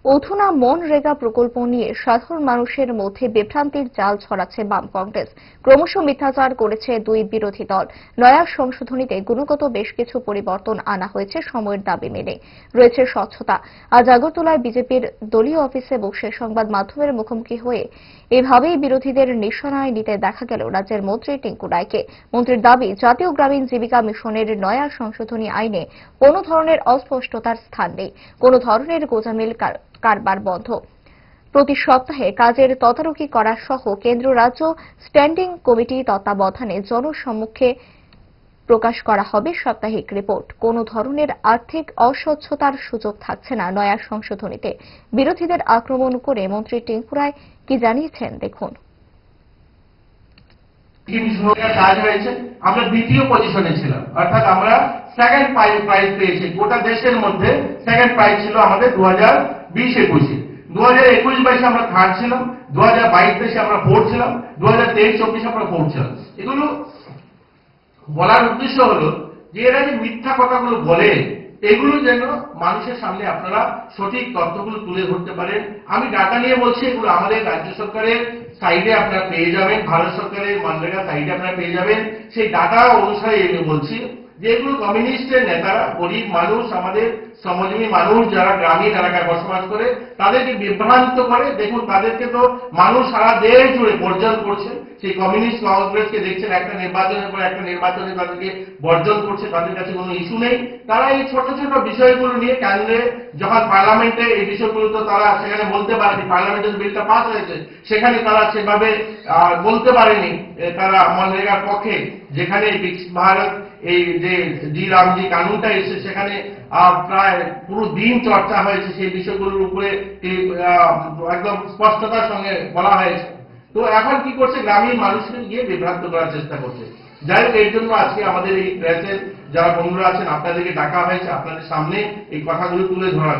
অধুনা মনরেগা প্রকল্প নিয়ে সাধারণ মানুষের মধ্যে বিভ্রান্তির জাল ছড়াচ্ছে বাম কংগ্রেস। ক্রমশ মিথ্যাচার করেছে দুই বিরোধী দল। নয়া সংশোধনীতে গুণগত বেশ কিছু পরিবর্তন আনা হয়েছে সময়ের দাবি মেনে। রয়েছে স্বচ্ছতা। আজ আগরতলায় বিজেপির দলীয় অফিসে বসে সংবাদ মাধ্যমের মুখোমুখি হয়ে এভাবেই বিরোধীদের নিশানায় নিতে দেখা গেল রাজ্যের মন্ত্রী টিঙ্কু রায়কে। মন্ত্রীর দাবি, জাতীয় গ্রামীণ জীবিকা মিশনের নয়া সংশোধনী আইনে কোনো ধরনের অস্পষ্টতার স্থান নেই, কোনো ধরনের গোঁজামিল কারবার বন্ধ। প্রতি সপ্তাহে কাজের তদারকি করা সহ কেন্দ্র রাজ্য স্ট্যান্ডিং কমিটি তত্ত্বাবধানে জনসম্মুখে প্রকাশ করা হবে সাপ্তাহিক রিপোর্ট। কোনো ধরনের আর্থিক অস্বচ্ছতার সুযোগ থাকছে না নয়া সংশোধনীতে। বিরোধীদের আক্রমণ করে মন্ত্রী টিঙ্কু রায় কি জানিয়েছেন দেখুন। কাজ হয়েছে, আমরা দ্বিতীয় পজিশনে ছিলাম, অর্থাৎ আমরা সেকেন্ড প্রাইজ পেয়েছি। গোটা দেশের মধ্যে সেকেন্ড প্রাইজ ছিল আমাদের 2020-21-এ। 2021-22 আমরা থার্ড ছিলাম, 2022-23 আমরা ফোর্থ ছিলাম, 2023-24 আমরা ফোর্থ ছিলাম। এগুলো বলার উদ্দেশ্য হলো যে এরা যে মিথ্যা কথাগুলো বলে, এগুলো যেন মানুষের সামনে আপনারা সঠিক তথ্যগুলো তুলে ধরতে পারেন। আমি ডাটা নিয়ে বলছি, এগুলো আমাদের রাজ্য সরকারের সাইডে আপনারা পেয়ে যাবেন, ভারত সরকারের মনরেগা সাইডে আপনারা পেয়ে যাবেন। সেই ডাটা অনুসারে আমি বলছি যে এগুলো কমিউনিস্টের নেতারা, গরিব মানুষ, আমাদের শ্রমজীবী মানুষ যারা গ্রামীণ এলাকায় বসবাস করে, তাদেরকে বিভ্রান্ত করে। দেখুন, তাদেরকে তো মানুষ সারা দেশ জুড়ে বর্জন করছে। সেই কমিউনিস্ট কংগ্রেসকে দেখছেন একটা নির্বাচনের পর একটা নির্বাচনে তাদেরকে বর্জন করছে, তাদের কাছে কোনো ইস্যু নেই। তারা এই ছোট ছোট বিষয়গুলো নিয়ে কেন্দ্রে যখন পার্লামেন্টে এই বিষয়গুলো তো তারা সেখানে বলতে পারেনি, পার্লামেন্টের বিলটা পাস হয়েছে, সেখানে তারা সেভাবে বলতে পারেনি তারা মনরেগার পক্ষে। যেখানে ভারত এই যে জি রামজি কানুনটা এসেছে, সেখানে প্রায় পুরো দিন চর্চা হয়েছে, সেই বিষয়গুলোর উপরে একদম স্পষ্টতার সঙ্গে বলা হয়েছে। তো এখন কি করছে, গ্রামীণ মানুষকে গিয়ে বিভ্রান্ত করার চেষ্টা করছে। যাই হোক, এর জন্য আজকে আমাদের এই প্রেসের যারা বন্ধুরা আছেন, আপনাদেরকে ডাকা হয়েছে আপনাদের সামনে এই কথাগুলো তুলে ধরার।